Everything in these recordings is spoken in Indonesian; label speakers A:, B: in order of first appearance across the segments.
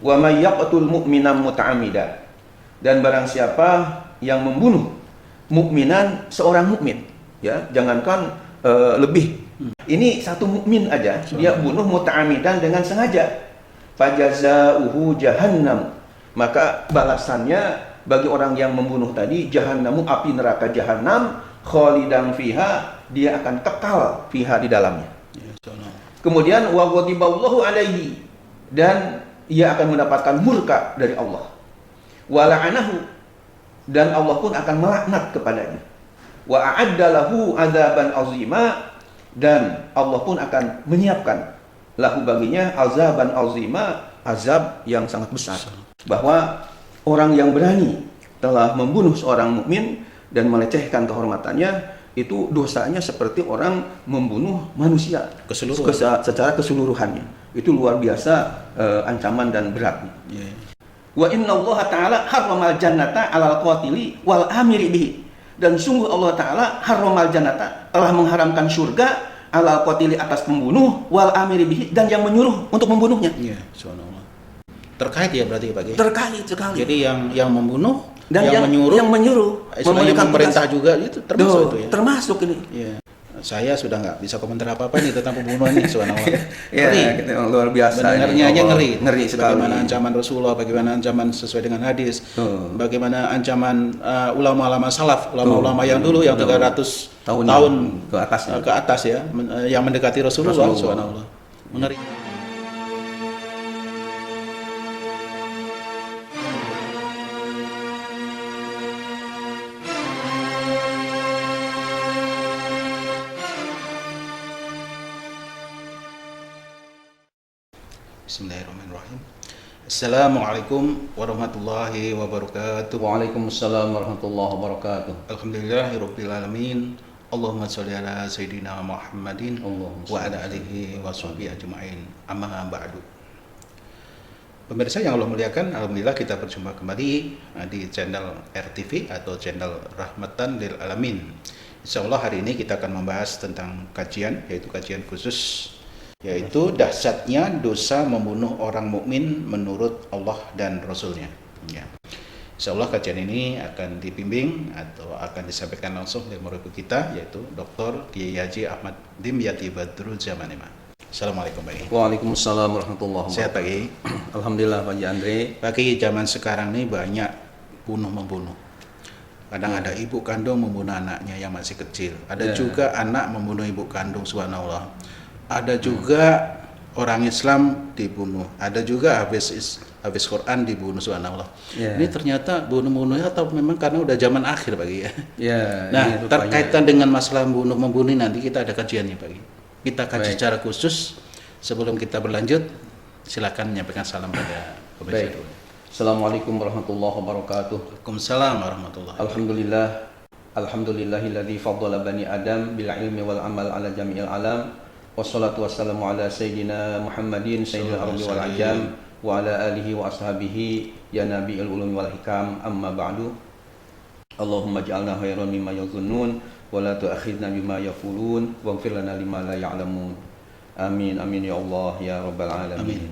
A: Wa may yaqtul mu'minan muta'ammidan, dan barang siapa yang membunuh mukminan, seorang mukmin, ya, jangankan lebih. Ini satu mukmin aja dia bunuh muta'ammidan dengan sengaja. Fajazauhu jahannam, maka balasannya bagi orang yang membunuh tadi jahannamu, api neraka jahanam, khalidan fiha, dia akan kekal fiha, di dalamnya. Kemudian wa ghadiballahu alaihi, dan ia akan mendapatkan murka dari Allah. Wa la'anahu, dan Allah pun akan melaknat kepadanya. Wa a'adda lahu adzaban azima, dan Allah pun akan menyiapkan lahu baginya azaban azima, azab yang sangat besar. Bahwa orang yang berani telah membunuh seorang mukmin dan melecehkan kehormatannya, itu dosanya seperti orang membunuh manusia secara keseluruhannya. Itu luar biasa ancaman dan beratnya. Wa inna Allah ta'ala harramal jannata alal qatili wal amiri bihi, dan sungguh Allah ta'ala harramal jannata, telah mengharamkan surga, alal qatili, atas pembunuh, wal amiri bihi, dan yang menyuruh untuk membunuhnya.
B: Subhanallah. Terkait ya berarti Pak Kiai? Terkait sekali. Jadi yang membunuh dan yang menyuruh memberikan perintah juga, itu termasuk itu ya. Termasuk ini. Ya. Saya sudah nggak bisa komentar apa-apa nih tentang pembunuhan ini, subhanallah.
A: Ngeri, luar biasa.
B: Mendengarnya aja ngeri
A: sekali.
B: Bagaimana ancaman Rasulullah, bagaimana ancaman sesuai dengan hadis, bagaimana ancaman ulama-ulama salaf, ulama-ulama yang dulu yang 300 tahun ke atas ya, yang mendekati Rasulullah. Subhanallah. Mengeri. Bismillahirrahmanirrahim. Assalamualaikum warahmatullahi wabarakatuh.
A: Waalaikumsalam warahmatullahi wabarakatuh.
B: Alhamdulillahirabbil alamin. Allahumma shalli ala sayyidina Muhammadin wa ala alihi wa sahbihi ajmain. Amma ba'du. Pemirsa yang Allah muliakan, alhamdulillah kita berjumpa kembali di channel RTV atau channel Rahmatan lil Alamin. Insyaallah hari ini kita akan membahas tentang kajian, yaitu kajian khusus, yaitu dahsyatnya dosa membunuh orang mukmin menurut Allah dan Rasulnya. Ya. Insyaallah kajian ini akan dibimbing atau akan disampaikan langsung oleh murid kita, yaitu Dr. Kiai Haji Ahmad Dimyati Badrul Zamanima. Assalamualaikum Pak Kiai.
A: Waalaikumsalam warahmatullahi wabarakatuh.
B: Sehat Pak Kiai?
A: Alhamdulillah Pak Andre.
B: Pak Kiai, zaman sekarang ini banyak bunuh-membunuh. Kadang ada ibu kandung membunuh anaknya yang masih kecil. Ada juga anak membunuh ibu kandung, subhanallah. Ada juga orang Islam dibunuh, ada juga habis Quran dibunuh, subhanallah. Ini ternyata bunuh-bunuhnya atau memang karena udah zaman akhir Pak Kiai ya? Nah, terkaitan dengan masalah bunuh-membunuh nanti kita ada kajiannya Pak Kiai. Kita kaji secara khusus. Sebelum kita berlanjut, silakan menyampaikan salam pada pemirsa dulu.
A: Assalamualaikum warahmatullahi wabarakatuh.
B: Waalaikumsalam warahmatullahi wabarakatuh.
A: Alhamdulillahilladzi faddala bani Adam bil ilmi wal amal ala jami'il alam. Wassalatu wassalamu ala sayyidina Muhammadin sayyidil ardi wal ajam wa ala alihi wa ashabihi ya nabiyul ulumi wal hikam, amma ba'du. Allahumma ja'alna khairan mimma yazunnun wa la tu'akhidna bima yaqulun waghfir lana lima la ya'lamun. Amin amin ya Allah ya rabbal alamin.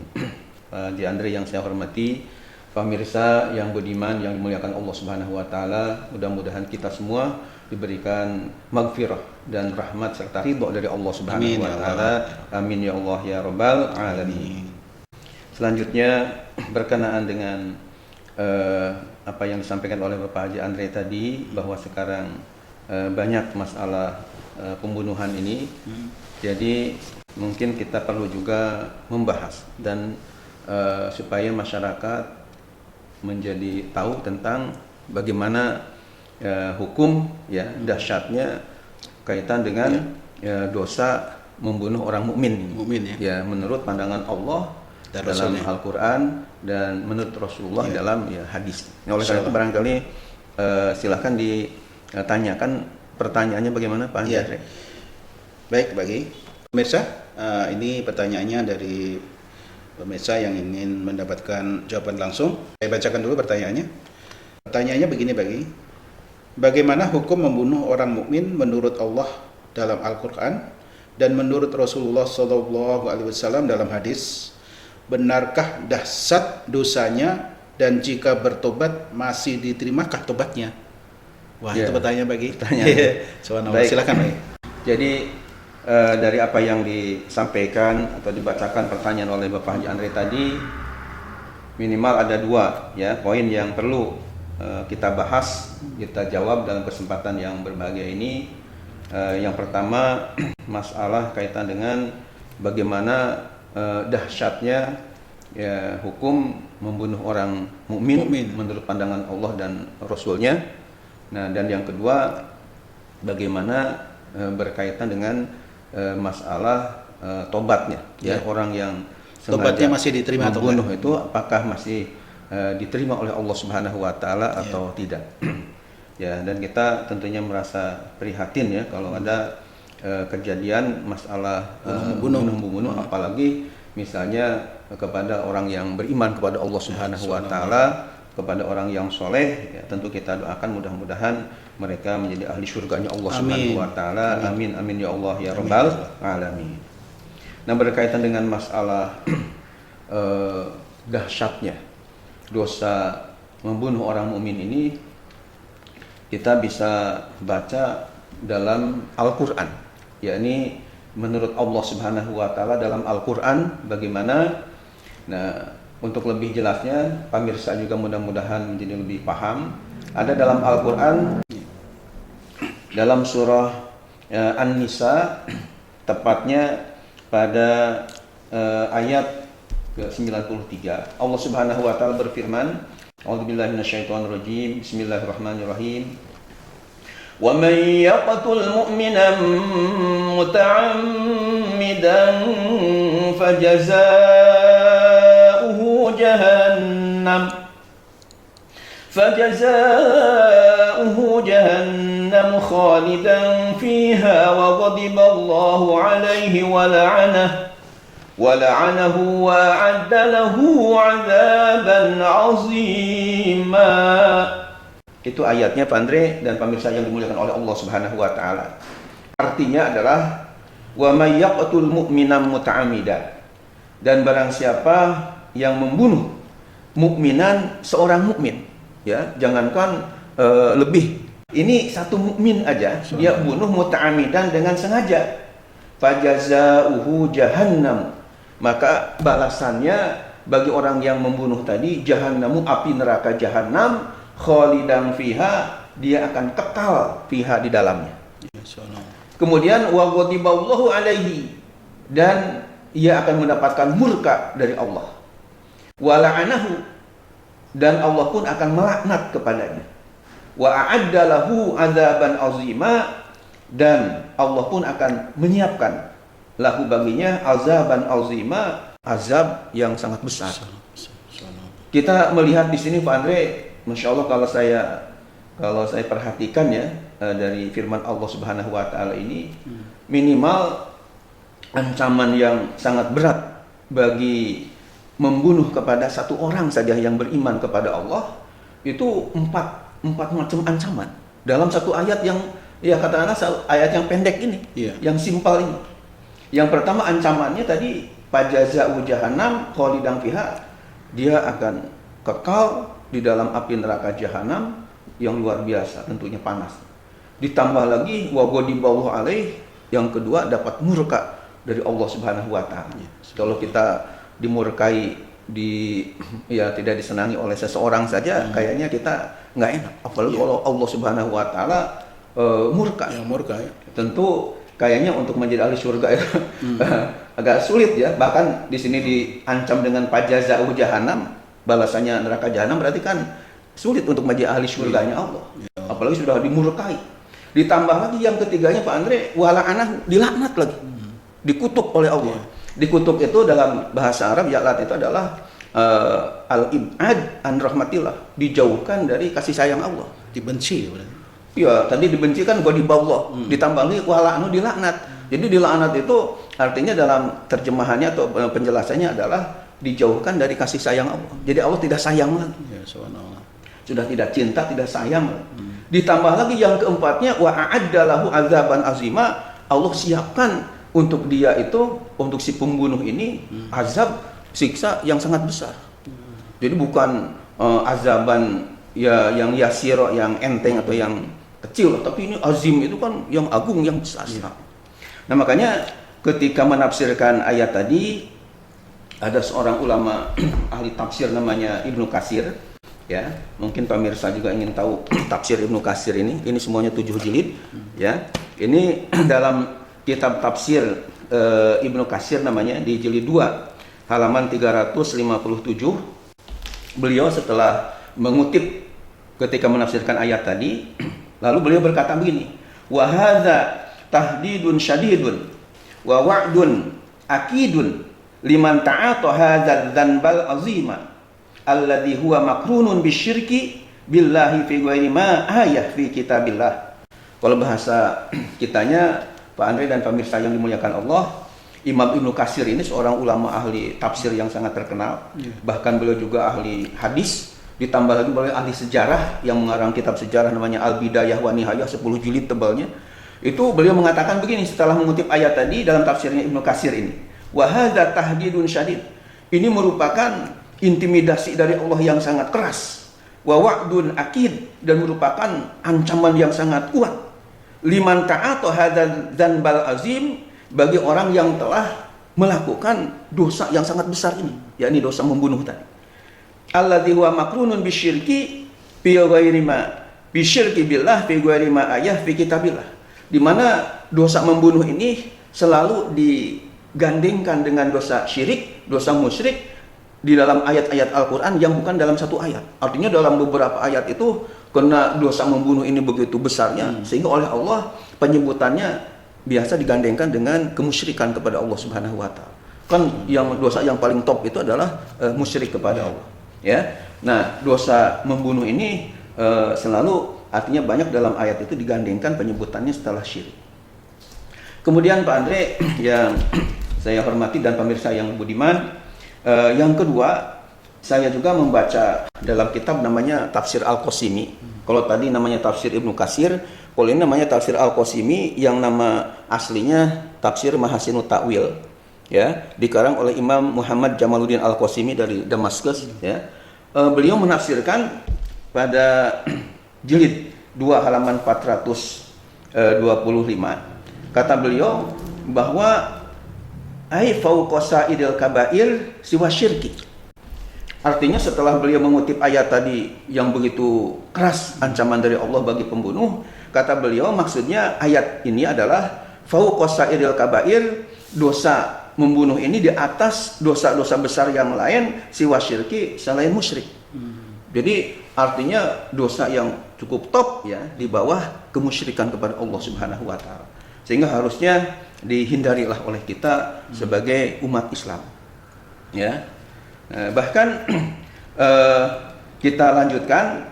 A: Di Andre yang saya hormati, pemirsa yang budiman yang dimuliakan Allah Subhanahu wa taala, mudah-mudahan kita semua diberikan maghfirah dan rahmat serta ridha dari Allah Subhanahu wa taala. Amin ya Allah ya rabbal alamin. Selanjutnya berkenaan dengan apa yang disampaikan oleh Bapak Haji Andre tadi, bahwa sekarang banyak masalah pembunuhan ini. Jadi mungkin kita perlu juga membahas dan supaya masyarakat menjadi tahu tentang bagaimana hukum ya dahsyatnya kaitan dengan dosa membunuh orang mukmin ya menurut pandangan Allah dan dalam Al-Qur'an dan menurut Rasulullah dalam hadis. Oleh karena itu barangkali silahkan ditanyakan pertanyaannya bagaimana Pak Andre.
B: Baik bagi pemirsa, ini pertanyaannya dari pemirsa yang ingin mendapatkan jawaban langsung. Saya bacakan dulu pertanyaannya. Pertanyaannya begini bagi, bagaimana hukum membunuh orang mukmin menurut Allah dalam Al-Quran dan menurut Rasulullah SAW dalam hadis? benarkah dahsyat dosanya dan jika bertobat masih diterimakah tobatnya? Wah, itu pertanyaan bagi.
A: Baik.
B: Silakan, Pak.
A: Jadi dari apa yang disampaikan atau dibacakan pertanyaan oleh Bapak Haji Andre tadi, minimal ada dua ya poin yang perlu kita bahas, kita jawab dalam kesempatan yang berbahagia ini. Yang pertama, masalah kaitan dengan bagaimana dahsyatnya ya hukum membunuh orang mukmin menurut pandangan Allah dan Rasulnya. Nah, dan yang kedua, bagaimana berkaitan dengan masalah tobatnya ya orang yang
B: tobatnya masih diterima atau
A: membunuh itu apakah masih diterima oleh Allah Subhanahu wa taala atau tidak. Ya, dan kita tentunya merasa prihatin ya kalau ada kejadian masalah membunuh apalagi misalnya kepada orang yang beriman kepada Allah Subhanahu wa taala, kepada orang yang soleh ya, tentu kita doakan mudah-mudahan mereka menjadi ahli surganya Allah Subhanahu wa taala. Amin amin ya Allah ya rabbal alamin. Nah, berkaitan dengan masalah dahsyatnya dosa membunuh orang mukmin ini, kita bisa baca dalam Al-Qur'an, yakni menurut Allah Subhanahu wa taala dalam Al-Qur'an bagaimana. Nah, untuk lebih jelasnya pemirsa juga mudah-mudahan menjadi lebih paham, ada dalam Al-Qur'an dalam surah An-Nisa, tepatnya pada ayat ke-93, Allah Subhanahu wa taala berfirman, A'udzubillahi minasyaitonirrajim, bismillahirrahmanirrahim. Wa may yaqtul mu'minan muta'ammidan fajazaohu jahannam khalidan fiha wa ghadiba Allahu alayhi wa la'anahu wa a'adda lahu 'adzaban 'azima. Itu ayatnya Pak Andre dan pemirsa yang dimuliakan oleh Allah Subhanahu wa taala. Artinya adalah wa may yaqtul mu'minan muta'ammidan, dan barang siapa yang membunuh mukminan seorang mukmin ya, jangankan lebih, ini satu mukmin aja dia bunuh muta'ammidan dengan sengaja, fajazaohu jahannam, maka balasannya bagi orang yang membunuh tadi jahannamu, api neraka jahanam, khalidan fiha, dia akan kekal fiha di dalamnya. Kemudian wa ghadiballahu alaihi, dan ia akan mendapatkan murka dari Allah. Wa la'anahu, dan Allah pun akan melaknat kepadanya. Wa a'adda lahu 'adzaban 'azima, dan Allah pun akan menyiapkan lahu baginya azaban azima, azab yang sangat besar. Kita melihat di sini Pak Andre, Masya Allah, kalau saya perhatikan ya dari firman Allah Subhanahu wa taala ini, minimal ancaman yang sangat berat bagi membunuh kepada satu orang saja yang beriman kepada Allah itu empat macam ancaman dalam satu ayat yang ya katakanlah ayat yang pendek ini, yang simpel ini. Yang pertama ancamannya tadi fajaza'u jahannam khalidan fiha, dia akan kekal di dalam api neraka jahanam yang luar biasa, tentunya panas. Ditambah lagi wa ghadiballahu alaih, yang kedua dapat murka dari Allah Subhanahu wa taala. Kalau kita dimurkai tidak disenangi oleh seseorang saja, kayaknya kita nggak enak. Apalagi kalau Allah Subhanahu wa taala murka.
B: Yang murka ya.
A: Tentu kayaknya untuk menjadi ahli surga itu agak sulit ya. Bahkan di sini diancam dengan fajaza'u jahannam, balasannya neraka jahanam, berarti kan sulit untuk menjadi ahli surganya Allah. Apalagi sudah dimurkai. Ditambah lagi yang ketiganya Pak Andre, wala'anah, dilaknat lagi. Dikutuk oleh Allah. Dikutuk itu dalam bahasa Arab, laknat itu adalah al-ib'ad an rahmatillah, dijauhkan dari kasih sayang Allah.
B: Dibenci berarti.
A: Ya, tadi dibenci kan ghadiballah, ditambah lagi wala'anu, dilaknat. Jadi dilaknat itu artinya dalam terjemahannya atau penjelasannya adalah dijauhkan dari kasih sayang Allah. Jadi Allah tidak sayang lagi.
B: Ya, subhanallah.
A: Sudah tidak cinta, tidak sayang. Ditambah lagi yang keempatnya wa a'adda lahu azaban azima, Allah siapkan untuk dia itu, untuk si pembunuh ini azab siksa yang sangat besar. Jadi bukan azaban ya yang yasiro, yang enteng atau yang kecil, tapi ini azim itu kan yang agung, yang besar. Nah makanya ketika menafsirkan ayat tadi, ada seorang ulama ahli tafsir namanya Ibnu Katsir, ya mungkin pemirsa juga ingin tahu tafsir Ibnu Katsir ini semuanya 7 jilid, ya. Ini dalam kitab tafsir Ibnu Katsir namanya, di jilid 2 halaman 357, beliau setelah mengutip ketika menafsirkan ayat tadi, lalu beliau berkata begini, wa hadza tahdidun syadidun wa wa'dun akidun liman ta'ata hadzal dzanbal azima alladhi huwa makrunun bisyirki billahi fi ghairi ma ayah fi kitabillah. Kalau bahasa kitanya Pak Andre dan pemirsa yang dimuliakan Allah, Imam Ibnu Katsir ini seorang ulama ahli tafsir yang sangat terkenal. Bahkan beliau juga ahli hadis, ditambah lagi beliau ahli sejarah yang mengarang kitab sejarah namanya Al-Bidayah wa Nihayah, 10 jilid tebalnya. Itu beliau mengatakan begini setelah mengutip ayat tadi dalam tafsirnya Ibnu Katsir ini. Wa hadza tahdidun syadid. Ini merupakan intimidasi dari Allah yang sangat keras. Wa wa'dun akid, dan merupakan ancaman yang sangat kuat. Liman ta'ata hadzal dzanbal azim, bagi orang yang telah melakukan dosa yang sangat besar ini, yakni dosa membunuh tadi. Alladzi huwa makrunun bisyirki fi ghairi ma bisyirki billah fi ghairi ma ayah fi kitabillah. Di mana dosa membunuh ini selalu digandingkan dengan dosa syirik, dosa musyrik di dalam ayat-ayat Al-Quran yang bukan dalam satu ayat. Artinya dalam beberapa ayat itu karena dosa membunuh ini begitu besarnya, sehingga oleh Allah penyebutannya biasa digandengkan dengan kemusyrikan kepada Allah Subhanahu wa taala. Kan yang dosa yang paling top itu adalah musyrik kepada Allah, ya. Nah, dosa membunuh ini selalu artinya banyak dalam ayat itu digandengkan penyebutannya setelah syirik. Kemudian Pak Andre yang saya hormati dan pemirsa yang budiman, yang kedua, saya juga membaca dalam kitab namanya Tafsir Al-Qasimi. Kalau tadi namanya Tafsir Ibnu Katsir, kalau ini namanya Tafsir Al-Qasimi yang nama aslinya Tafsir Mahasinut Ta'wil, ya, dikarang oleh Imam Muhammad Jamaluddin Al-Qasimi dari Damaskus, ya. Beliau menafsirkan pada jilid 2 halaman 425. Kata beliau bahwa ai fauqa sa'idil kabair siwa syirki. Artinya setelah beliau mengutip ayat tadi yang begitu keras ancaman dari Allah bagi pembunuh, kata beliau maksudnya ayat ini adalah fauqa sa'idil kabair, dosa membunuh ini di atas dosa-dosa besar yang lain, siwa syirki, selain musyrik. Jadi artinya dosa yang cukup top, ya, di bawah kemusyrikan kepada Allah Subhanahu wa taala. Sehingga harusnya dihindarilah oleh kita sebagai umat Islam, ya. Bahkan kita lanjutkan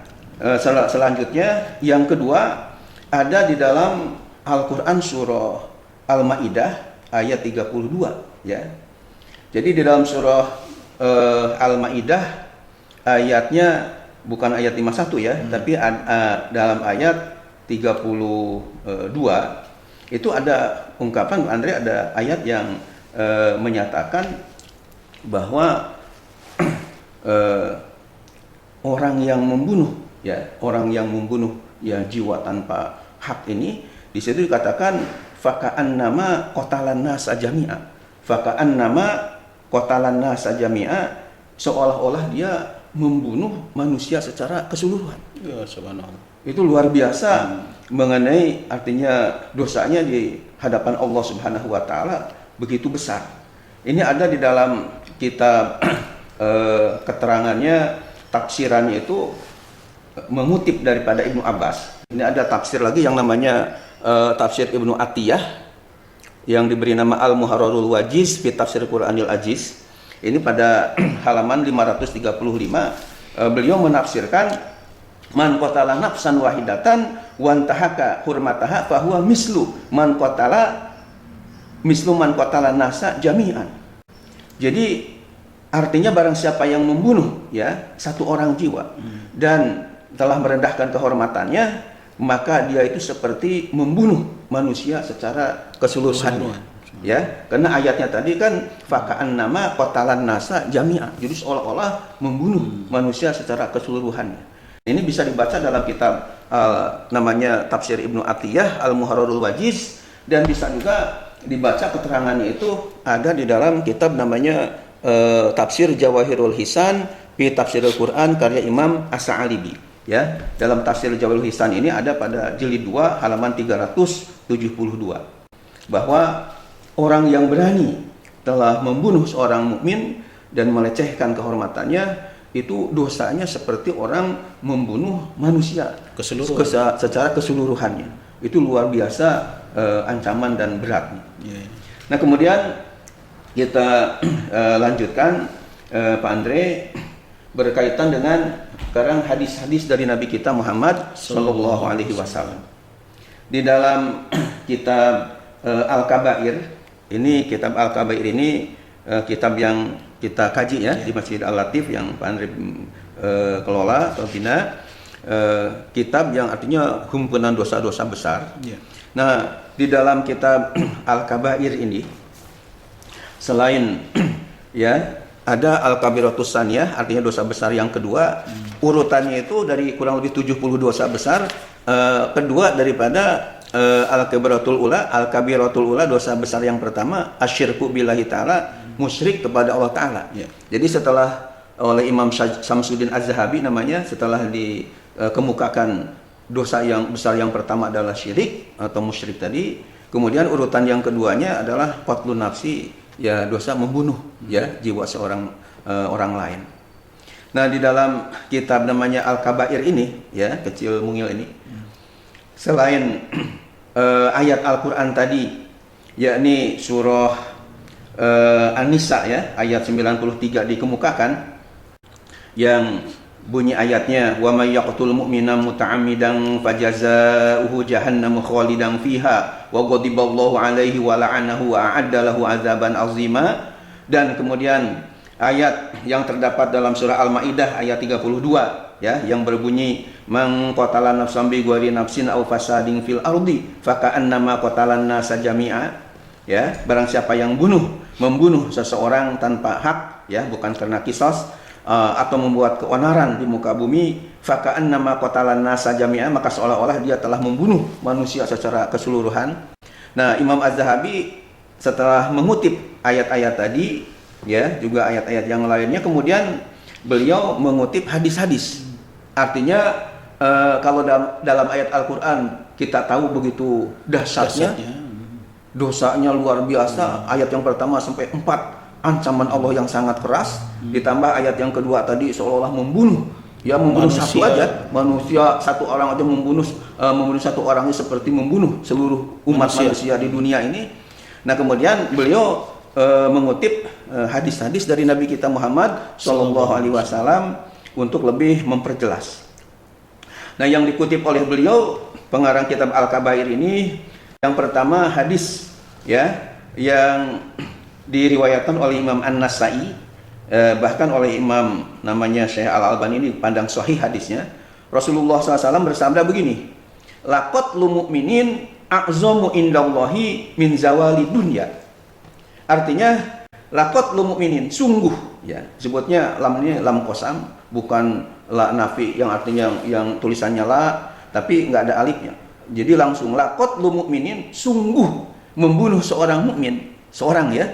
A: selanjutnya, yang kedua ada di dalam Al-Quran surah Al-Ma'idah ayat 32, ya. Jadi di dalam surah Al-Ma'idah ayatnya bukan ayat 51, ya, tapi dalam ayat 32 itu ada ungkapan, Andre, ada ayat yang menyatakan bahwa orang yang membunuh, ya, orang yang membunuh, ya, jiwa tanpa hak ini, di situ dikatakan faka'annama qatalan nasa jami'a. Faka'annama qatalan nasa jami'a, seolah-olah dia membunuh manusia secara keseluruhan.
B: Ya, subhanallah.
A: Itu luar biasa mengenai artinya dosanya di hadapan Allah Subhanahu wa taala begitu besar. Ini ada di dalam kitab keterangannya, tafsirannya itu mengutip daripada Ibnu Abbas. Ini ada tafsir lagi yang namanya tafsir Ibnu Atiyah yang diberi nama Al-Muharrarul Wajiz fi Tafsir Qur'anil Ajiz. Ini pada halaman 535 beliau menafsirkan man qatala nafsan wahidatan wantahaka hurmataha fahuwa mislu man qatala nasa jami'an. Jadi artinya barang siapa yang membunuh, ya, satu orang jiwa dan telah merendahkan kehormatannya, maka dia itu seperti membunuh manusia secara keseluruhan. Ya, karena ayatnya tadi kan faka'an nama qatalan nasa jami'a. Jadi seolah-olah membunuh manusia secara keseluruhannya. Ini bisa dibaca dalam kitab namanya Tafsir Ibnu Atiyah Al-Muharrarul Wajiz, dan bisa juga dibaca keterangannya itu ada di dalam kitab namanya Tafsir Jawahirul Hisan fi Tafsirul Quran karya Imam As-Sa'alibi. Ya, dalam Tafsir Jawahirul Hisan ini ada pada jilid 2 halaman 372 bahwa orang yang berani telah membunuh seorang mukmin dan melecehkan kehormatannya, itu dosanya seperti orang membunuh manusia secara keseluruhannya. Itu luar biasa ancaman dan berat. Nah, kemudian kita lanjutkan Pak Andre, berkaitan dengan sekarang hadis-hadis dari Nabi kita Muhammad Sallallahu Alaihi Wasallam. Di dalam kitab Al-Kabair, ini kitab Al-Kabair ini kitab yang kita kaji ya di Masjid Al-Latif yang Pak Andre kelola atau bina, kitab yang artinya kumpulan dosa-dosa besar. Nah, di dalam kitab Al-Kabair ini selain ya ada Al-Kabiratus Tsaniyah, artinya dosa besar yang kedua. Urutannya itu dari kurang lebih 70 dosa besar. Kedua daripada Al-Kabiratul Ula. Al-Kabiratul Ula, dosa besar yang pertama, asyirku billahi ta'ala, musyrik kepada Allah Ta'ala. Jadi setelah oleh Imam Samsuddin Az-Zahabi namanya, setelah dikemukakan dosa yang besar yang pertama adalah syirik atau musyrik tadi, kemudian urutan yang keduanya adalah qatlun nafsi, ya dosa membunuh ya jiwa seorang orang lain. Nah, di dalam kitab namanya Al-Kabair ini ya, kecil mungil ini, selain ayat Al-Qur'an tadi yakni surah An-Nisa ya ayat 93 dikemukakan, yang bunyi ayatnya wa may yaqtul mu'mina muta'ammidan fajazaohu jahannamu khalidan fiha wa ghadiballahu alaihi wa la'anahu wa a'adda lahu azaban azima. Dan kemudian ayat yang terdapat dalam surah Al-Maidah ayat 32 ya, yang berbunyi man qatala nafsan bi ghairi nafsin aw fasadin fil ardi faka'annama qatalan nasa jami'a. Ya, barang siapa yang membunuh seseorang tanpa hak ya, bukan karena kisos, atau membuat keonaran di muka bumi, faka'annama qatalan nasa jami'a, maka seolah-olah dia telah membunuh manusia secara keseluruhan. Nah, Imam Az-Zahabi setelah mengutip ayat-ayat tadi ya, juga ayat-ayat yang lainnya, kemudian beliau mengutip hadis-hadis. Artinya kalau dalam ayat Al-Qur'an kita tahu begitu dahsyatnya, dosanya luar biasa. Ayat yang pertama sampai 4 ancaman Allah yang sangat keras, ditambah ayat yang kedua tadi seolah-olah membunuh manusia. Satu aja manusia, satu orang aja membunuh satu orang itu seperti membunuh seluruh umat manusia di dunia ini. Nah, kemudian beliau mengutip hadis-hadis dari Nabi kita Muhammad Sallallahu Alaihi Wasallam untuk lebih memperjelas. Nah, yang dikutip oleh beliau pengarang kitab Al-Kabair ini, yang pertama hadis ya yang diriwayatkan oleh Imam An-Nasai, bahkan oleh Imam namanya Syekh Al-Albani ini pandang sahih hadisnya. Rasulullah SAW bersabda begini, laqatlul mu'minin a'zamu indallahi min zawali dunya. Artinya laqatlul mu'minin, sungguh ya, sebutnya lamnya lam qasam, bukan la nafi yang artinya yang tulisannya la tapi enggak ada alifnya. Jadi langsung laqatlul mu'minin, sungguh membunuh seorang mukmin. Seorang ya,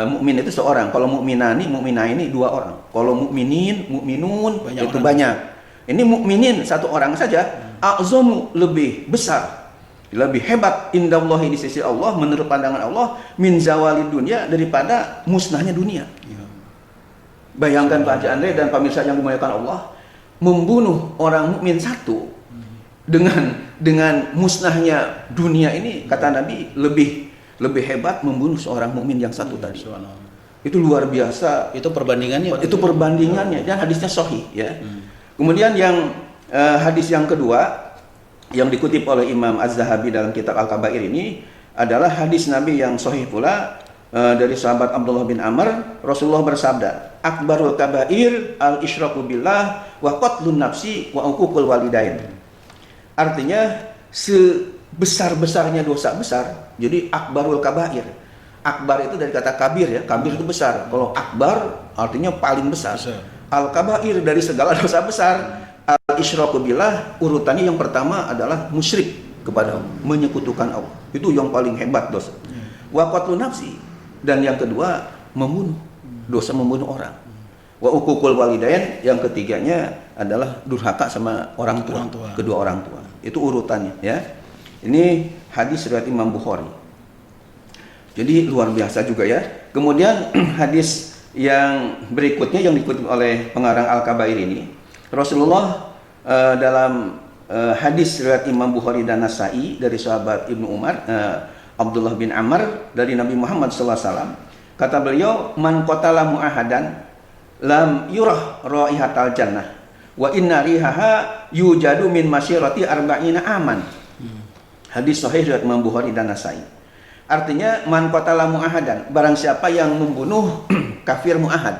A: mukmin itu seorang. Kalau mukminani, mukminah ini 2 orang. Kalau mukminin, mukminun banyak itu orang. Banyak. Ini mukminin 1 orang saja, a'zamu, lebih besar, lebih hebat indallahi di sisi Allah, menurut pandangan Allah, min zawali dunia, daripada musnahnya dunia. Bayangkan Pak Haji Andre dan pemirsa yang dimuliakan Allah, membunuh orang mukmin 1 dengan musnahnya dunia ini, kata Nabi, lebih hebat membunuh seorang mukmin yang 1 tadi. Itu luar biasa. Itu perbandingannya. Dan hadisnya sahih ya. Kemudian yang hadis yang kedua yang dikutip oleh Imam Az-Zahabi dalam kitab Al-Kabair ini adalah hadis Nabi yang sahih pula, dari sahabat Abdullah bin Amr. Rasulullah bersabda, akbarul kabair al-isyraku billah wa qatlun nafsi wa uququl walidain. Artinya sebesar-besarnya dosa besar. Jadi akbarul kabair.
C: Akbar itu dari kata kabir ya. Kabir itu besar. Kalau akbar artinya paling besar. Al-kabair dari segala dosa besar. Al-isyraku billah urutannya yang pertama adalah musyrik kepada Allah, menyekutukan Allah. Itu yang paling hebat dosa. Wa qatlun nafsi, dan yang kedua membunuh, dosa membunuh orang. Wa uququl walidain, yang ketiganya adalah durhaka sama orang tua, kedua orang tua. Itu urutannya ya. Ini hadis riwayat Imam Bukhari. Jadi luar biasa juga ya. Kemudian hadis yang berikutnya yang dikutip oleh pengarang Al-Kabair ini, Rasulullah dalam hadis riwayat Imam Bukhari dan Nasai dari sahabat Ibnu Umar, Abdullah bin Amr dari Nabi Muhammad SAW, kata beliau, man qatala mu'ahadan lam yurah raihatal jannah wa inna rihaha yujadu min masyirati arba'ina aman. Hadis sahih riwayat Imam Bukhari dan Nasai. Artinya man qatala mu'ahadan, barang siapa yang membunuh kafir mu'ahad.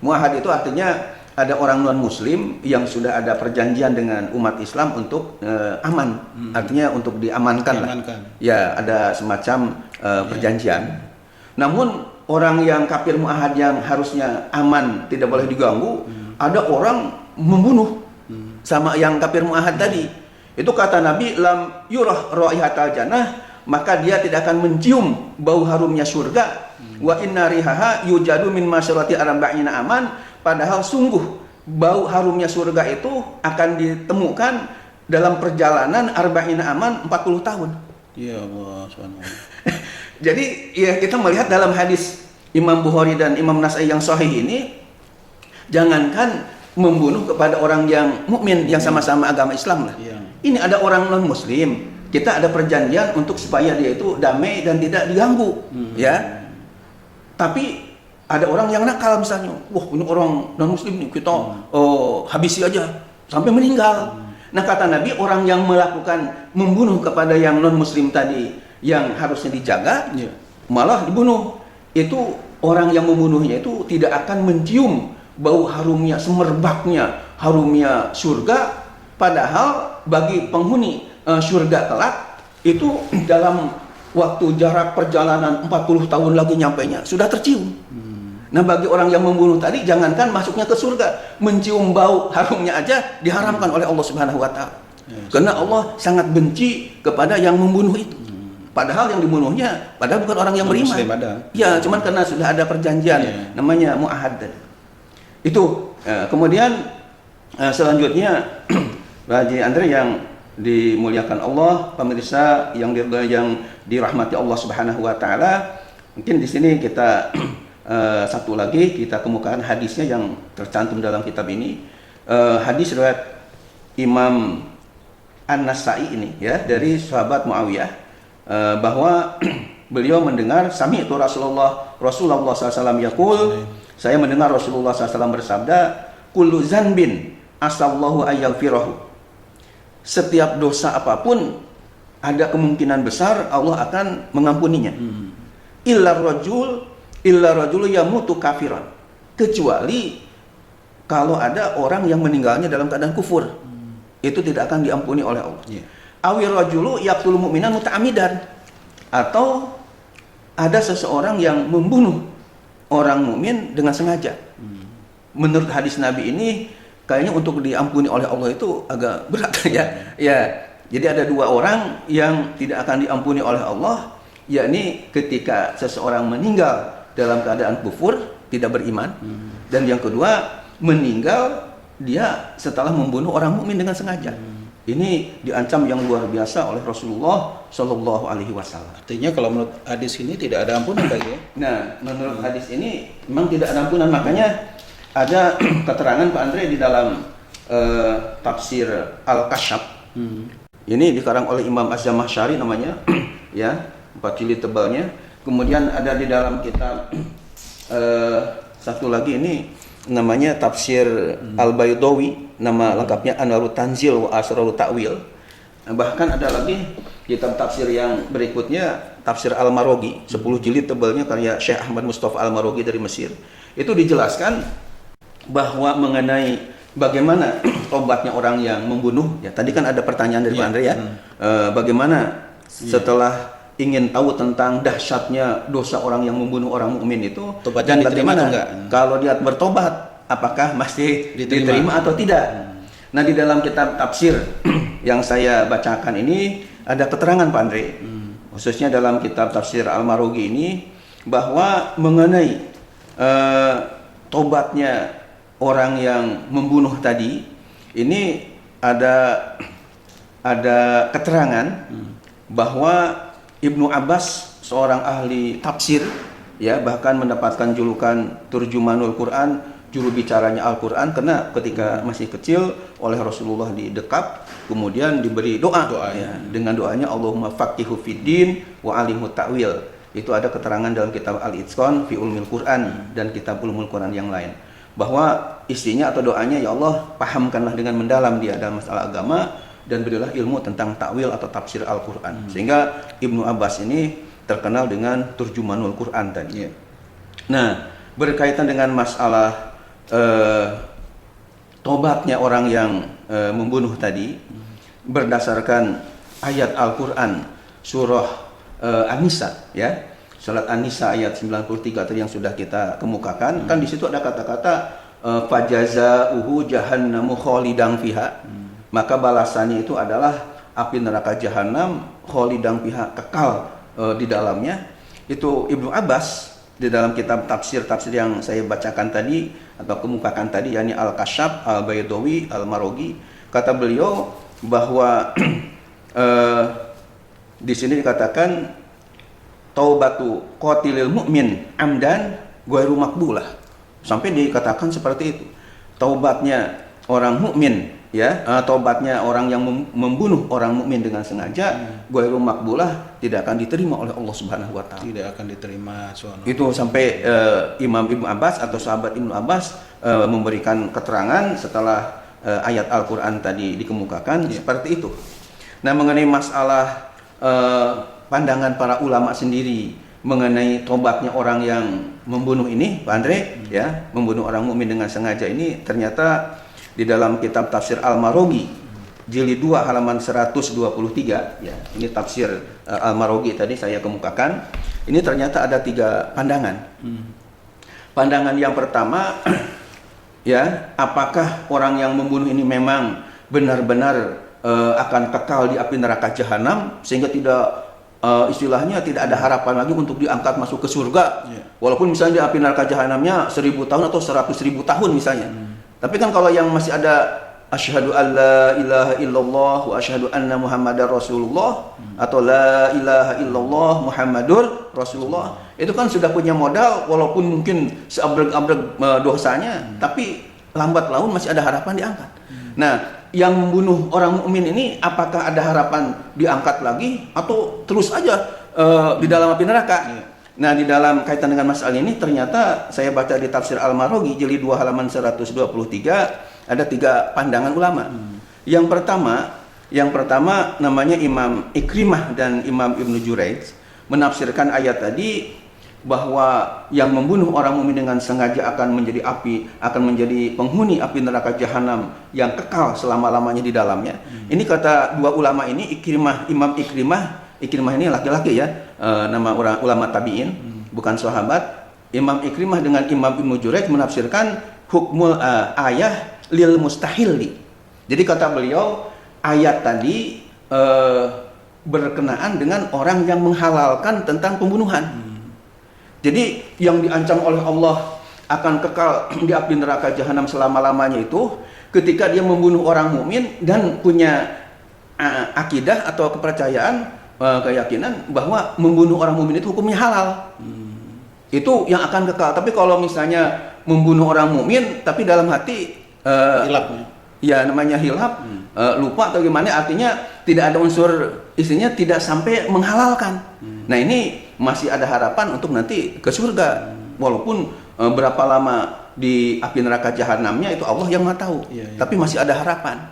C: Mu'ahad itu artinya ada orang non muslim yang sudah ada perjanjian dengan umat Islam untuk aman, artinya untuk diamankan lah. Ya, ada semacam perjanjian. Namun orang yang kafir mu'ahad yang harusnya aman, tidak boleh diganggu, ada orang membunuh sama yang kafir mu'ahad tadi. Itu kata Nabi, lam yurah raihatal jannah, maka dia tidak akan mencium bau harumnya surga. Wa inna rihaha yujadu min masyarati arba'ina aman, padahal sungguh bau harumnya surga itu akan ditemukan dalam perjalanan arba'ina aman 40 tahun.
B: Ya Allah subhanallah.
C: Jadi ya kita melihat dalam hadis Imam Bukhari dan Imam Nasai yang sahih ini, jangankan membunuh kepada orang yang mukmin yang sama-sama agama Islam lah. Ini ada orang non muslim, kita ada perjanjian untuk supaya dia itu damai dan tidak diganggu, ya. Tapi ada orang yang nakal misalnya, wah ini orang non muslim nih, kita habisi aja sampai meninggal. Nah kata Nabi, orang yang melakukan membunuh kepada yang non muslim tadi yang harusnya dijaga, malah dibunuh. Itu orang yang membunuhnya itu tidak akan mencium bau harumnya, semerbaknya harumnya surga. Padahal bagi penghuni surga kelak itu dalam waktu jarak perjalanan 40 tahun lagi nyampainya sudah tercium. Nah bagi orang yang membunuh tadi, jangankan masuknya ke surga, mencium bau harumnya aja diharamkan oleh Allah Subhanahu wa Ta'ala. Karena Allah sangat benci kepada yang membunuh itu. Padahal yang dibunuhnya padahal bukan orang yang beriman. Ya, cuman karena sudah ada perjanjian namanya mu'ahad. Itu kemudian selanjutnya Haji Andre yang dimuliakan Allah, pemirsa yang dirahmati Allah Subhanahu wa Ta'ala. Mungkin di sini kita satu lagi kita kemukakan hadisnya yang tercantum dalam kitab ini. Hadis riwayat Imam An-Nasai ini ya, dari sahabat Muawiyah, bahwa beliau mendengar sami'tu Rasulullah SAW yaqul, saya mendengar Rasulullah SAW bersabda, kullu zanbin asallahu ayyafirahu, setiap dosa apapun ada kemungkinan besar Allah akan mengampuninya. Illa rajul yamutu kafiran, kecuali kalau ada orang yang meninggalnya dalam keadaan kufur, itu tidak akan diampuni oleh Allah. Awir rajulu yaqtulu mu'minan muta'amidan, atau ada seseorang yang membunuh orang mukmin dengan sengaja. Menurut hadis Nabi ini kayaknya untuk diampuni oleh Allah itu agak berat ya. Ya, jadi ada dua orang yang tidak akan diampuni oleh Allah, yakni ketika seseorang meninggal dalam keadaan kufur, tidak beriman, dan yang kedua meninggal dia setelah membunuh orang mukmin dengan sengaja. Ini diancam yang luar biasa oleh Rasulullah Shallallahu Alaihi Wasallam.
B: Artinya kalau menurut hadis ini tidak ada ampunan kali ya?
C: Nah, menurut hadis ini memang tidak ada ampunan, makanya ada keterangan Pak Andre di dalam tafsir Al-Kasyaf. Ini dikarang oleh Imam Az-Zamakhsyari namanya, ya, 4 jilid tebalnya. Kemudian ada di dalam kitab satu lagi ini namanya tafsir Al-Baydawi, nama lengkapnya Anwarut Tanzil wa Asrarut Ta'wil. Bahkan ada lagi kitab tafsir yang berikutnya, tafsir Al-Marogi, 10 jilid tebalnya karya Syekh Ahmad Mustafa Al-Marogi dari Mesir. Itu dijelaskan bahwa mengenai bagaimana tobatnya orang yang membunuh, ya tadi kan ada pertanyaan dari Pak Andre ya, bagaimana setelah ingin tahu tentang dahsyatnya dosa orang yang membunuh orang mukmin itu,
B: tobatnya
C: dan
B: diterima
C: bagaimana
B: atau enggak?
C: kalau dia bertobat apakah masih diterima atau tidak. Nah, di dalam kitab tafsir yang saya bacakan ini ada keterangan Pak Andre, khususnya dalam kitab tafsir Al-Marughi ini, bahwa mengenai tobatnya orang yang membunuh tadi ini ada keterangan bahwa Ibnu Abbas, seorang ahli tafsir, ya, bahkan mendapatkan julukan Turjumanul Quran, juru bicaranya Al-Quran, karena ketika masih kecil oleh Rasulullah didekap, kemudian diberi doa, ya, dengan doanya Allahumma faqihu fiddin wa alimhu ta'wil. Itu ada keterangan dalam kitab Al-Itqan fi Ulumil Quran dan kitab Ulumul Quran yang lain, bahwa isinya atau doanya, ya Allah, pahamkanlah dengan mendalam dia dalam masalah agama dan berilah ilmu tentang takwil atau tafsir Al-Quran. Sehingga Ibnu Abbas ini terkenal dengan Turjumanul Quran tadi. Nah, berkaitan dengan masalah tobatnya orang yang membunuh tadi, berdasarkan ayat Al-Quran surah An-Nisa, ya, surat An-Nisa ayat 93 tadi yang sudah kita kemukakan, kan di situ ada kata-kata fajazauhu jahannamu khalidan fiha, maka balasannya itu adalah api neraka jahanam khalidan fiha, kekal di dalamnya. Itu Ibnu Abbas di dalam kitab tafsir yang saya bacakan tadi atau kemukakan tadi, yakni Al-Kasyaf, Al-Baydawi, Al-Marughi, kata beliau bahwa di sini dikatakan taubatu qatilil mu'min amdan ghairu maqbulah, sampai dikatakan seperti itu. Taubatnya orang mukmin, ya, taubatnya orang yang membunuh orang mukmin dengan sengaja, ghairu maqbulah, tidak akan diterima oleh Allah Subhanahu wa taala.
B: Tidak akan diterima.
C: Itu sampai Imam Ibnu Abbas atau sahabat Ibnu Abbas memberikan keterangan setelah ayat Al-Qur'an tadi dikemukakan, seperti itu. Nah, mengenai masalah pandangan para ulama sendiri mengenai tobatnya orang yang membunuh ini, Pak Andre, ya, membunuh orang mukmin dengan sengaja ini, ternyata di dalam kitab tafsir Al-Marughi jilid 2 halaman 123, ya, ini tafsir Al-Marughi tadi saya kemukakan. Ini ternyata ada 3 pandangan. Pandangan yang pertama, ya, apakah orang yang membunuh ini memang benar-benar akan kekal di api neraka jahanam sehingga tidak istilahnya tidak ada harapan lagi untuk diangkat masuk ke surga, walaupun misalnya di api neraka jahanamnya 1000 tahun atau 100.000 tahun misalnya. Tapi kan kalau yang masih ada asyhadu alla ilaha illallah wa asyhadu anna muhammadar rasulullah atau la ilaha illallah muhammadur rasulullah, itu kan sudah punya modal, walaupun mungkin seabrek-abrek dosanya, tapi lambat laun masih ada harapan diangkat. Nah, yang membunuh orang mukmin ini apakah ada harapan diangkat lagi atau terus aja di dalam api neraka? Nah, di dalam kaitan dengan masalah ini ternyata saya baca di tafsir Al-Marughi jilid 2 halaman 123 ada 3 pandangan ulama. Yang pertama namanya Imam Ikrimah dan Imam Ibnu Jurayj menafsirkan ayat tadi bahwa yang membunuh orang mukmin dengan sengaja akan menjadi penghuni api neraka jahanam yang kekal selama-lamanya di dalamnya. Ini kata 2 ulama ini, Imam Ikrimah ini laki-laki, ya, nama orang ulama tabi'in, bukan sahabat. Imam Ikrimah dengan Imam Ibnu Jurayj menafsirkan hukmul ayah lil mustahili. Jadi kata beliau, ayat tadi berkenaan dengan orang yang menghalalkan tentang pembunuhan. Jadi yang diancam oleh Allah akan kekal di api neraka jahanam selama-lamanya itu ketika dia membunuh orang mukmin dan punya akidah atau kepercayaan, keyakinan bahwa membunuh orang mukmin itu hukumnya halal. Itu yang akan kekal. Tapi kalau misalnya membunuh orang mukmin tapi dalam hati
B: hilapnya,
C: ya, namanya hilap, lupa atau gimana, artinya tidak ada unsur, isinya tidak sampai menghalalkan. Nah, ini masih ada harapan untuk nanti ke surga, walaupun berapa lama di api neraka jahanamnya itu Allah yang Maha tahu. Tapi masih ada harapan.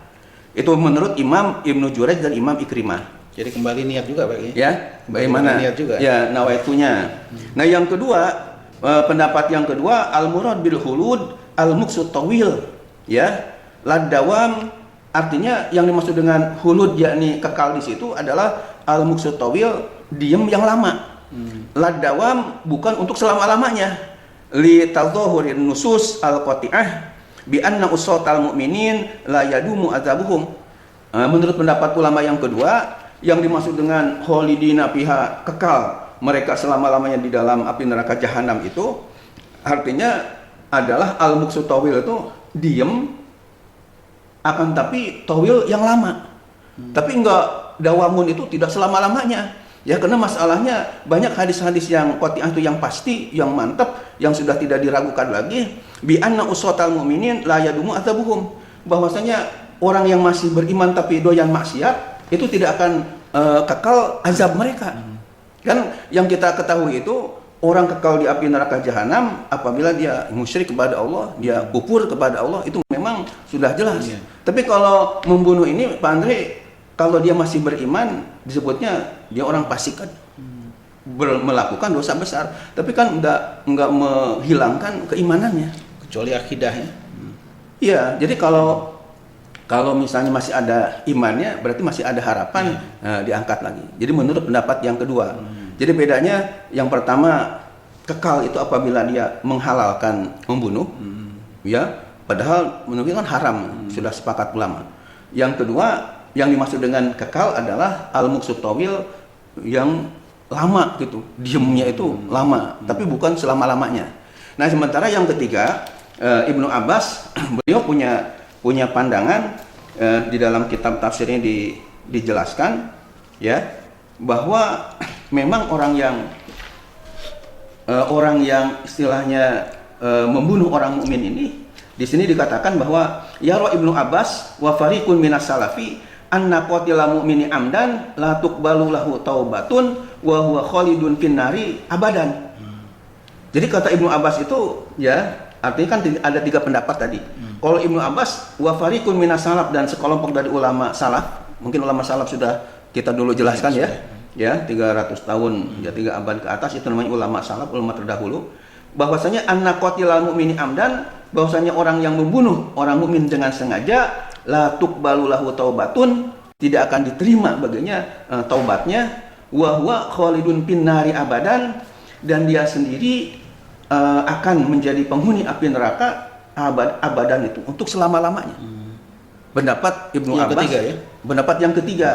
C: Itu menurut Imam Ibnu Jurayj dan Imam Ikrimah.
B: Jadi kembali niat juga, Pak,
C: ya, bagaimana
B: niat juga,
C: ya, nawaitunya. Nah, yang kedua, pendapat yang kedua, al-murad bil khulud al-muqsud tawil, ya, ladawam, artinya yang dimaksud dengan khulud yakni kekal di situ adalah al-muqsud tawil, diem yang lama. Ladawam bukan untuk selama-lamanya. Li tadhahurin nusus al-qati'ah bi anna usatal mu'minin la yadumu adzabuhum. Menurut pendapat ulama yang kedua, yang dimaksud dengan khalidina fiha, kekal mereka selama-lamanya di dalam api neraka jahanam itu artinya adalah al-muqsud tawil itu diem akan tapi tawil yang lama. Tapi enggak, dawamun itu tidak selama-lamanya. Ya, karena masalahnya banyak hadis-hadis yang qati'ah itu yang pasti, yang mantap, yang sudah tidak diragukan lagi. Bi anna usatal mu'minin la yadumu adzabuhum. Bahwasanya orang yang masih beriman tapi doyan maksiat itu tidak akan kekal azab mereka. Kan yang kita ketahui itu orang kekal di api neraka jahanam apabila dia musyrik kepada Allah, dia kufur kepada Allah, itu memang sudah jelas. Tapi kalau membunuh ini Pak Andre, kalau dia masih beriman disebutnya dia orang fasik kan, melakukan dosa besar, tapi kan enggak menghilangkan keimanannya,
B: kecuali akidahnya.
C: Iya, jadi kalau misalnya masih ada imannya berarti masih ada harapan diangkat lagi. Jadi menurut pendapat yang kedua. Jadi bedanya yang pertama, kekal itu apabila dia menghalalkan membunuh, ya, padahal menurutnya kan haram, sudah sepakat ulama. Yang kedua, yang dimaksud dengan kekal adalah al-muqsud tawil yang lama gitu, diemnya itu lama, tapi bukan selama-lamanya. Nah, sementara yang ketiga, Ibnu Abbas beliau punya pandangan di dalam kitab tafsirnya dijelaskan ya, bahwa memang orang yang istilahnya membunuh orang mukmin ini di sini dikatakan bahwa ya Ibnu Abbas wa fariqun minas salafi anna qatila mu'mini amdan la tuqbalu lahu taubatun wa huwa khalidun finnari abadan. Jadi kata Ibnu Abbas itu ya, artinya kan ada 3 pendapat tadi. Kalau Ibnu Abbas wa fariqun minas salaf, dan sekelompok dari ulama salaf, mungkin ulama salaf sudah kita dulu jelaskan ya 300 tahun ya 3 abad ke atas, itu namanya ulama salaf, ulama terdahulu, bahwasanya anna qatila mu'mini amdan, bahwasanya orang yang membunuh orang mukmin dengan sengaja, la tuqbalu lahu taubatun, tidak akan diterima baginya taubatnya, wa huwa khalidun finnari abadan, dan dia sendiri akan menjadi penghuni api neraka abadan itu untuk selama-lamanya. Pendapat Ibnu Abbas ketiga, ya? Pendapat yang ketiga.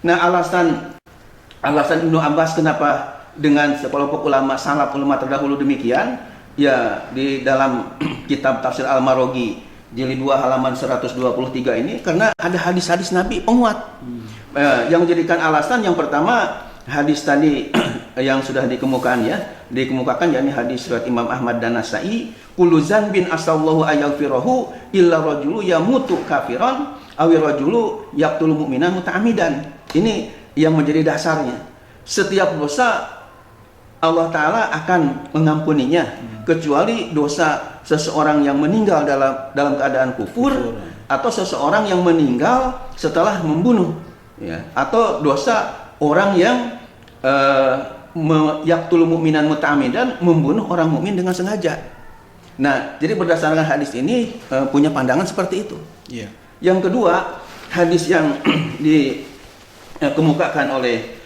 C: Nah, alasan Ibnu Abbas kenapa dengan sekelompok ulama salaf, ulama terdahulu demikian, ya di dalam kitab Tafsir Al-Maraghi jilid 2 halaman 123 ini, karena ada hadis-hadis Nabi penguat. Yang menjadikan alasan yang pertama hadis tadi yang sudah dikemukakan yakni hadis riwayat Imam Ahmad dan Nasai, kullu zanbin asallahu ayaghfirahu illa rajulu yamutu kafiran aw rajulu yaqtulu mu'minan muta'ammidan. Ini yang menjadi dasarnya. Setiap dosa Allah Ta'ala akan mengampuninya, kecuali dosa seseorang yang meninggal dalam keadaan kufur, atau seseorang yang meninggal setelah membunuh, ya, atau dosa orang yang yaqtul mu'minan muta'ammidan, membunuh orang mukmin dengan sengaja. Nah, jadi berdasarkan hadis ini punya pandangan seperti itu.
B: Yeah.
C: Yang kedua, hadis yang dikemukakan oleh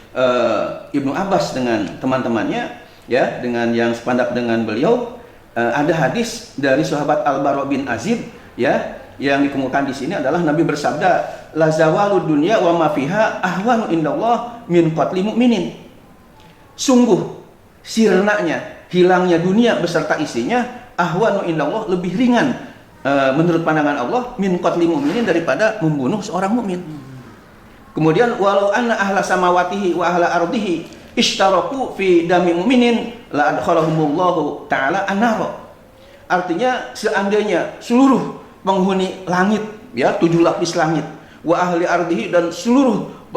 C: Ibnu Abbas dengan teman-temannya, ya, dengan yang sependapat dengan beliau, ada hadis dari sahabat Al-Bara bin Azib, ya, yang dikemukakan di sini adalah Nabi bersabda, la zawalud dunya wa ma fiha ahwanu indallah min qatli mu'minin. Sungguh sirnanya, hilangnya dunia beserta isinya, ahwanu indallah, lebih ringan menurut pandangan Allah, min qatli mu'minin, daripada membunuh seorang mukmin. Kemudian walau anna ahla samawatihi wa ahla ardihi ishtaraku fi dami mu'minin la adkhalahumullahu ta'ala an-nar. Artinya seandainya seluruh penghuni langit, ya, 7 lapis langit, wa ahli ardihi, dan seluruh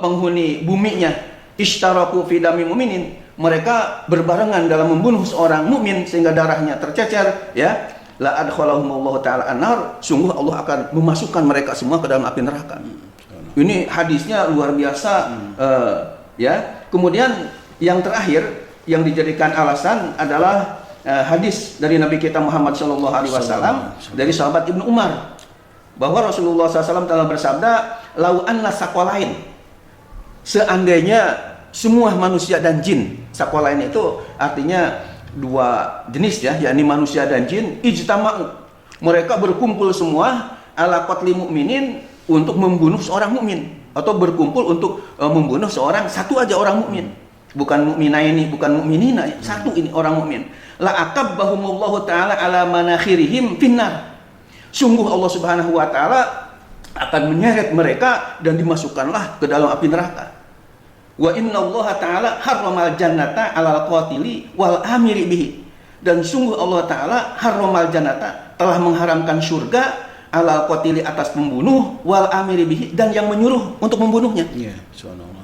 C: penghuni buminya, ishtaraku fi dami mu'minin, mereka berbarengan dalam membunuh seorang mukmin sehingga darahnya tercecer, ya, la adkhalahumullahu ta'ala an-nar, sungguh Allah akan memasukkan mereka semua ke dalam api neraka. Ini hadisnya luar biasa, ya. Kemudian yang terakhir yang dijadikan alasan adalah hadis dari Nabi kita Muhammad SAW dari sahabat Ibnu Umar, bahwa Rasulullah SAW telah bersabda, lau anna saqalain, seandainya semua manusia dan jin. Sakolain itu artinya dua jenis ya, yakni manusia dan jin, ijtama'u. Mereka berkumpul semua ala qatli mu'minin untuk membunuh seorang mukmin, atau berkumpul untuk membunuh seorang satu aja orang mukmin. Bukan mukminaini, bukan mukminina, satu ini orang mukmin. La akabbahumullahu taala ala manakhirihim finnar. Sungguh Allah Subhanahu wa taala akan menyeret mereka dan dimasukkanlah ke dalam api neraka. Wa innallaha ta'ala harramal jannata 'alal qatili wal amiri bihi. Dan sungguh Allah taala harramal jannata, telah mengharamkan surga, 'alal qatili, atas pembunuh, wal amiri bihi, dan yang menyuruh untuk membunuhnya.
B: Iya, subhanallah.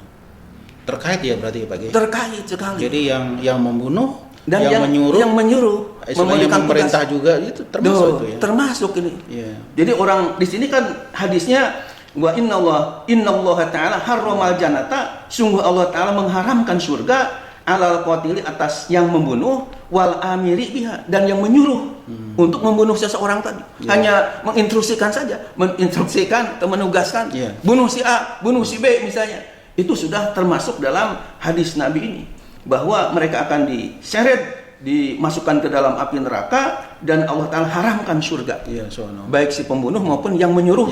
B: Terkait ya berarti ya Pak Kiai?
C: Terkait sekali.
B: Jadi yang membunuh
C: dan yang menyuruh
B: memberikan perintah juga itu termasuk itu ya.
C: Termasuk ini.
B: Iya.
C: Jadi orang di sini kan hadisnya wa innallaha ta'ala harramal jannata, sungguh Allah taala mengharamkan surga, alal qatili, atas yang membunuh, wal amiri biha, dan yang menyuruh untuk membunuh seseorang tadi. Hanya menginstruksikan saja, menginstruksikan atau menugaskan, bunuh si A, bunuh si B misalnya. Itu sudah termasuk dalam hadis Nabi ini, bahwa mereka akan diseret, dimasukkan ke dalam api neraka, dan Allah Ta'ala haramkan surga. Baik si pembunuh maupun yang menyuruh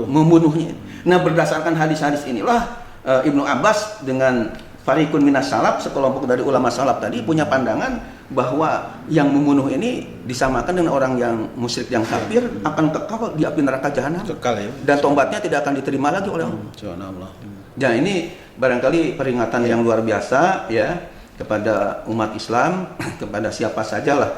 C: membunuhnya. Nah, berdasarkan hadis-hadis inilah Ibnu Abbas dengan Fariqun minas salaf, sekelompok dari ulama salaf tadi, punya pandangan bahwa yang membunuh ini disamakan dengan orang yang musyrik, yang kafir, akan kekal di api neraka jahanam.
B: Kekal ya.
C: Dan tobatnya tidak akan diterima lagi oleh Allah.
B: Subhanallah.
C: Nah, ini barangkali peringatan yang luar biasa ya kepada umat Islam, kepada siapa sajalah.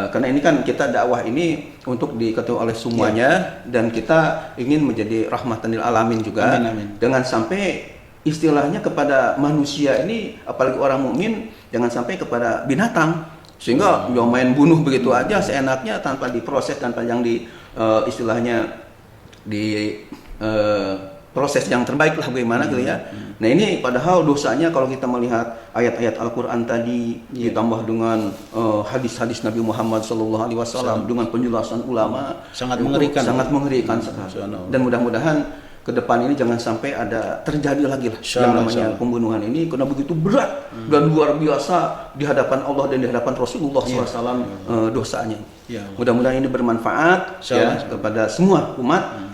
C: Karena ini kan kita dakwah ini untuk diketahui oleh semuanya, dan kita ingin menjadi rahmatan lil alamin juga.
B: Amin.
C: Dengan sampai istilahnya kepada manusia ini, apalagi orang mukmin, jangan sampai kepada binatang, sehingga dia main bunuh begitu aja seenaknya, tanpa diproses, tanpa yang istilahnya di proses yang terbaik lah, bagaimana gitu ya. Nah, ini padahal dosanya kalau kita melihat ayat-ayat Al-Quran tadi ditambah dengan hadis-hadis Nabi Muhammad SAW dengan penjelasan ulama,
B: sangat mengerikan
C: sekali. Dan mudah-mudahan ke depan ini jangan sampai ada terjadi lagi lah yang namanya pembunuhan ini, karena begitu berat dan luar biasa di hadapan Allah dan di hadapan Rasulullah SAW dosanya. Mudah-mudahan ini bermanfaat ya kepada semua umat.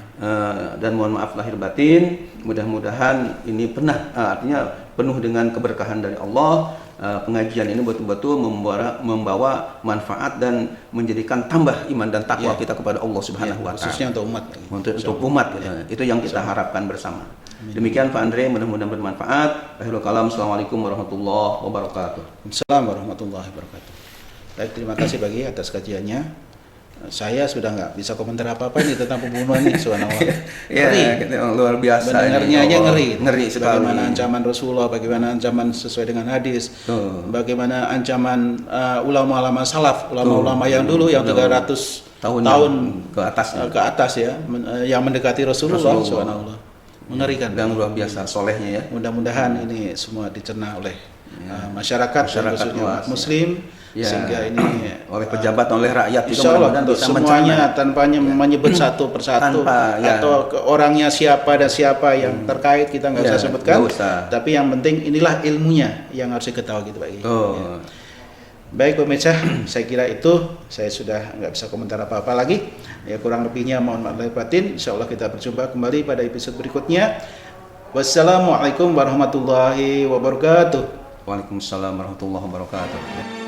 C: Dan mohon maaf lahir batin, mudah-mudahan ini artinya penuh dengan keberkahan dari Allah. Pengajian ini betul-betul membawa manfaat dan menjadikan tambah iman dan takwa kita kepada Allah Subhanahu wa taala.
B: Khususnya untuk umat.
C: Untuk umat itu yang kita harapkan bersama. Demikian Pak Andre, mudah-mudahan bermanfaat. Akhirul kalam, assalamualaikum warahmatullahi wabarakatuh.
B: Assalamualaikum warahmatullahi wabarakatuh. Baik, terima kasih bagi atas kajiannya. Saya sudah nggak bisa komentar apa-apa ini tentang pembunuhan ini, subhanallah.
C: Luar biasa.
B: Mendengarnya aja ngeri
C: sekali.
B: Bagaimana ancaman Rasulullah, bagaimana ancaman sesuai dengan hadis, bagaimana ancaman ulama-ulama salaf, ulama-ulama yang dulu yang 300 tahun ke atas ya, yang mendekati Rasulullah. Subhanallah. Mengerikan.
C: Dan luar biasa solehnya ya.
B: Mudah-mudahan ini semua dicerna oleh masyarakat umat Muslim. Sehingga ini
C: oleh pejabat, oleh rakyat juga,
B: insya Allah
C: bisa
B: semuanya tanpa menyebut satu persatu atau orangnya siapa dan siapa yang terkait kita nggak usah sebutkan, tapi yang penting inilah ilmunya yang harus diketahui gitu Pak. Baik pemirsa, saya kira itu saya sudah nggak bisa komentar apa-apa lagi ya, kurang lebihnya mohon maaf lahir batin. Insya Allah kita berjumpa kembali pada episode berikutnya. Wassalamualaikum warahmatullahi wabarakatuh.
C: Waalaikumsalam warahmatullahi wabarakatuh.